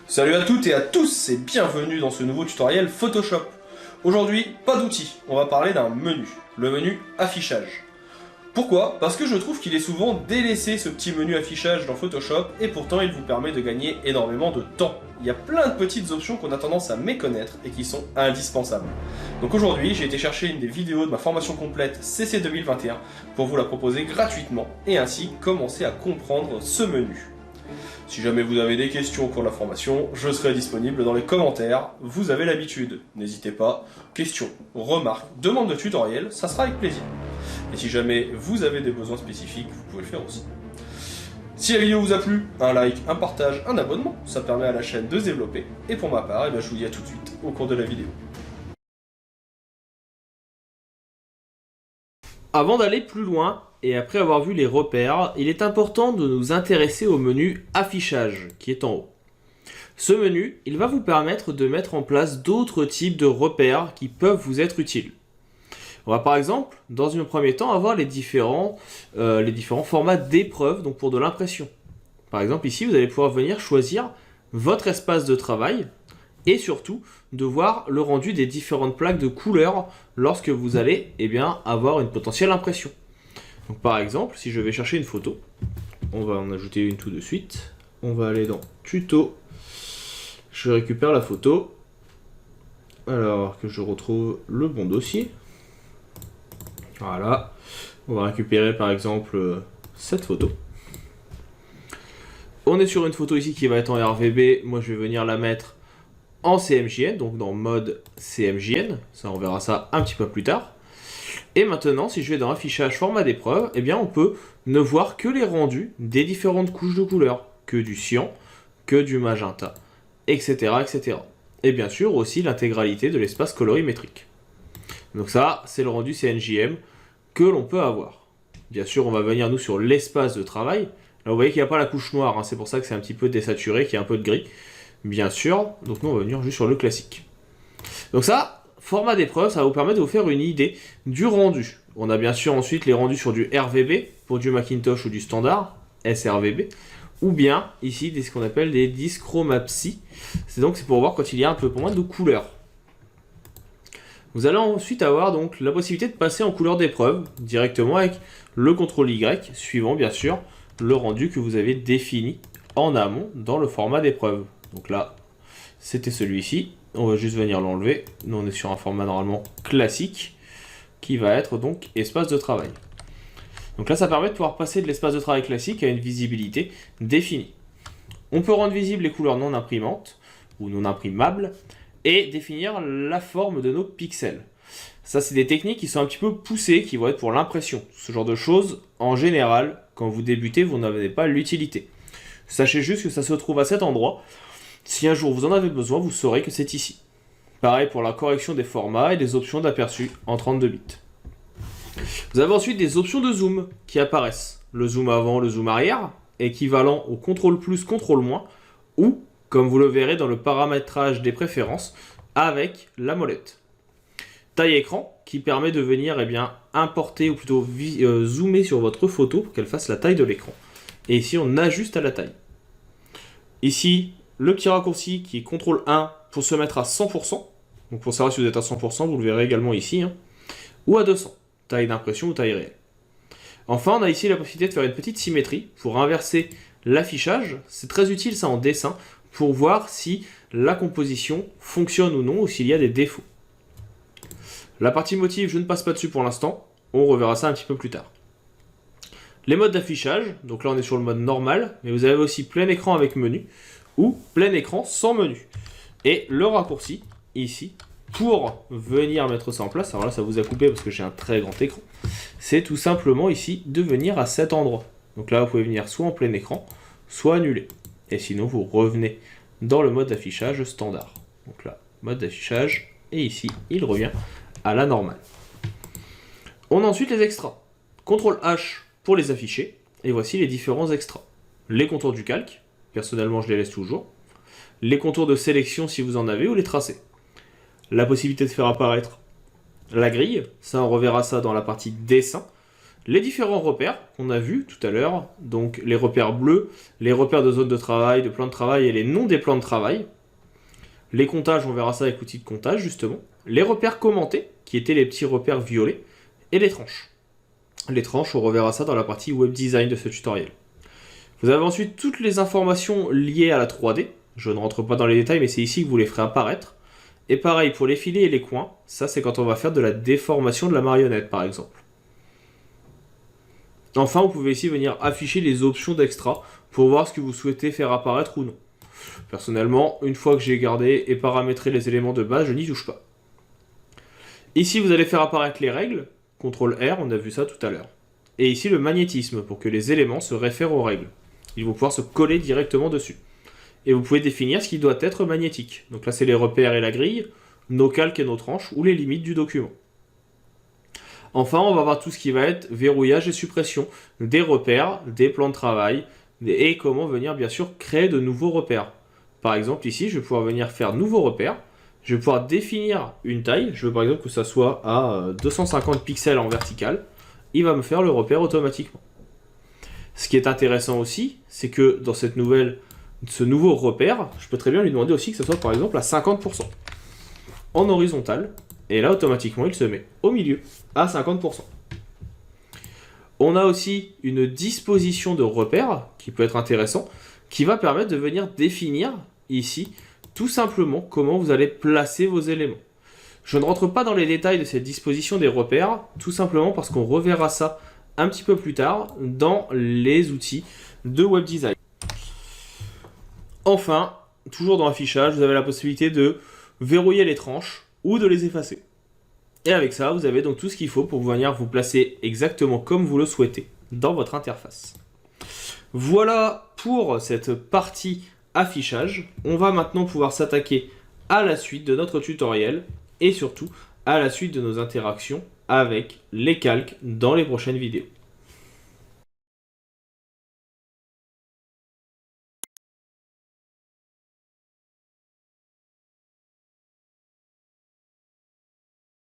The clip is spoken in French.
Salut à toutes et à tous et bienvenue dans ce nouveau tutoriel Photoshop. Aujourd'hui, pas d'outils, on va parler d'un menu, le menu affichage. Pourquoi? Parce que je trouve qu'il est souvent délaissé ce petit menu affichage dans Photoshop et pourtant il vous permet de gagner énormément de temps. Il y a plein de petites options qu'on a tendance à méconnaître et qui sont indispensables. Donc aujourd'hui, j'ai été chercher une des vidéos de ma formation complète CC 2021 pour vous la proposer gratuitement et ainsi commencer à comprendre ce menu. Si jamais vous avez des questions au cours de la formation, je serai disponible dans les commentaires, vous avez l'habitude. N'hésitez pas, questions, remarques, demandes de tutoriel, ça sera avec plaisir. Et si jamais vous avez des besoins spécifiques, vous pouvez le faire aussi. Si la vidéo vous a plu, un like, un partage, un abonnement, ça permet à la chaîne de se développer. Et pour ma part, je vous dis à tout de suite au cours de la vidéo. Avant d'aller plus loin, et après avoir vu les repères, il est important de nous intéresser au menu affichage qui est en haut. Ce menu, il va vous permettre de mettre en place d'autres types de repères qui peuvent vous être utiles. On va par exemple, dans un premier temps, avoir les différents formats d'épreuves, donc pour de l'impression. Par exemple, ici, vous allez pouvoir venir choisir votre espace de travail et surtout de voir le rendu des différentes plaques de couleurs lorsque vous allez avoir une potentielle impression. Donc par exemple, si je vais chercher une photo, on va en ajouter une tout de suite. On va aller dans Tuto, je récupère la photo, alors que je retrouve le bon dossier. Voilà, on va récupérer par exemple cette photo. On est sur une photo ici qui va être en RVB, moi je vais venir la mettre en CMJN, donc dans mode CMJN, ça on verra ça un petit peu plus tard. Et maintenant, si je vais dans affichage format d'épreuve, on peut ne voir que les rendus des différentes couches de couleurs, que du cyan, que du magenta, etc. etc. Et bien sûr aussi l'intégralité de l'espace colorimétrique. Donc ça, c'est le rendu CNJM que l'on peut avoir. Bien sûr, on va venir nous sur l'espace de travail. Là, vous voyez qu'il n'y a pas la couche noire, c'est pour ça que c'est un petit peu désaturé, qu'il y a un peu de gris. Bien sûr, donc nous on va venir juste sur le classique. Donc ça, format d'épreuve, ça va vous permettre de vous faire une idée du rendu. On a bien sûr ensuite les rendus sur du RVB, pour du Macintosh ou du standard, sRVB, ou bien ici ce qu'on appelle des dyschromapies. C'est pour voir quand il y a un peu moins de couleurs. Vous allez ensuite avoir donc la possibilité de passer en couleur d'épreuve, directement avec le CTRL Y, suivant bien sûr le rendu que vous avez défini en amont dans le format d'épreuve. Donc là, c'était celui-ci. On va juste venir l'enlever. Nous, on est sur un format normalement classique qui va être donc espace de travail. Donc là, ça permet de pouvoir passer de l'espace de travail classique à une visibilité définie. On peut rendre visibles les couleurs non imprimantes ou non imprimables et définir la forme de nos pixels. Ça, c'est des techniques qui sont un petit peu poussées, qui vont être pour l'impression. Ce genre de choses, en général, quand vous débutez, vous n'avez pas l'utilité. Sachez juste que ça se trouve à cet endroit. Si un jour vous en avez besoin, vous saurez que c'est ici. Pareil pour la correction des formats et des options d'aperçu en 32 bits. Vous avez ensuite des options de zoom qui apparaissent. Le zoom avant, le zoom arrière, équivalent au CTRL+, CTRL-, ou, comme vous le verrez dans le paramétrage des préférences, avec la molette. Taille écran, qui permet de venir importer, ou plutôt zoomer sur votre photo pour qu'elle fasse la taille de l'écran. Et ici, on ajuste à la taille. Ici, le petit raccourci qui est CTRL-1 pour se mettre à 100%. Donc pour savoir si vous êtes à 100%, vous le verrez également ici. Ou à 200, taille d'impression ou taille réelle. Enfin, on a ici la possibilité de faire une petite symétrie pour inverser l'affichage. C'est très utile ça en dessin pour voir si la composition fonctionne ou non ou s'il y a des défauts. La partie motif, je ne passe pas dessus pour l'instant. On reverra ça un petit peu plus tard. Les modes d'affichage, donc là on est sur le mode normal, mais vous avez aussi plein écran avec menu ou plein écran sans menu. Et le raccourci, ici, pour venir mettre ça en place, alors là ça vous a coupé parce que j'ai un très grand écran, c'est tout simplement ici de venir à cet endroit. Donc là vous pouvez venir soit en plein écran, soit annuler. Et sinon vous revenez dans le mode d'affichage standard. Donc là, mode d'affichage, et ici il revient à la normale. On a ensuite les extras. CTRL H pour les afficher, et voici les différents extras. Les contours du calque, personnellement je les laisse toujours. Les contours de sélection si vous en avez, ou les tracés. La possibilité de faire apparaître la grille, ça on reverra ça dans la partie dessin. les différents repères qu'on a vus tout à l'heure, donc les repères bleus, les repères de zone de travail, de plan de travail et les noms des plans de travail. Les comptages, on verra ça avec l'outil de comptage justement. Les repères commentés, qui étaient les petits repères violets, et les tranches. Les tranches, on reverra ça dans la partie web design de ce tutoriel. Vous avez ensuite toutes les informations liées à la 3D. Je ne rentre pas dans les détails, mais c'est ici que vous les ferez apparaître. Et pareil pour les filets et les coins, ça c'est quand on va faire de la déformation de la marionnette par exemple. Enfin, vous pouvez ici venir afficher les options d'extra pour voir ce que vous souhaitez faire apparaître ou non. Personnellement, une fois que j'ai gardé et paramétré les éléments de base, je n'y touche pas. Ici, vous allez faire apparaître les règles. CTRL R, on a vu ça tout à l'heure. Et ici, le magnétisme, pour que les éléments se réfèrent aux règles. Ils vont pouvoir se coller directement dessus. Et vous pouvez définir ce qui doit être magnétique. Donc là, c'est les repères et la grille, nos calques et nos tranches, ou les limites du document. Enfin, on va voir tout ce qui va être verrouillage et suppression des repères, des plans de travail, et comment venir, bien sûr, créer de nouveaux repères. Par exemple, ici, je vais pouvoir venir faire nouveaux repères. Je vais pouvoir définir une taille. Je veux par exemple que ça soit à 250 pixels en vertical. Il va me faire le repère automatiquement. Ce qui est intéressant aussi, c'est que dans ce nouveau repère, je peux très bien lui demander aussi que ça soit par exemple à 50%. En horizontal. Et là, automatiquement, il se met au milieu à 50%. On a aussi une disposition de repères qui peut être intéressant, qui va permettre de venir définir ici tout simplement comment vous allez placer vos éléments. Je ne rentre pas dans les détails de cette disposition des repères, tout simplement parce qu'on reverra ça un petit peu plus tard dans les outils de web design. Enfin, toujours dans l'affichage, vous avez la possibilité de verrouiller les tranches ou de les effacer. Et avec ça, vous avez donc tout ce qu'il faut pour venir vous placer exactement comme vous le souhaitez dans votre interface. Voilà pour cette partie affichage. On va maintenant pouvoir s'attaquer à la suite de notre tutoriel et surtout à la suite de nos interactions avec les calques dans les prochaines vidéos.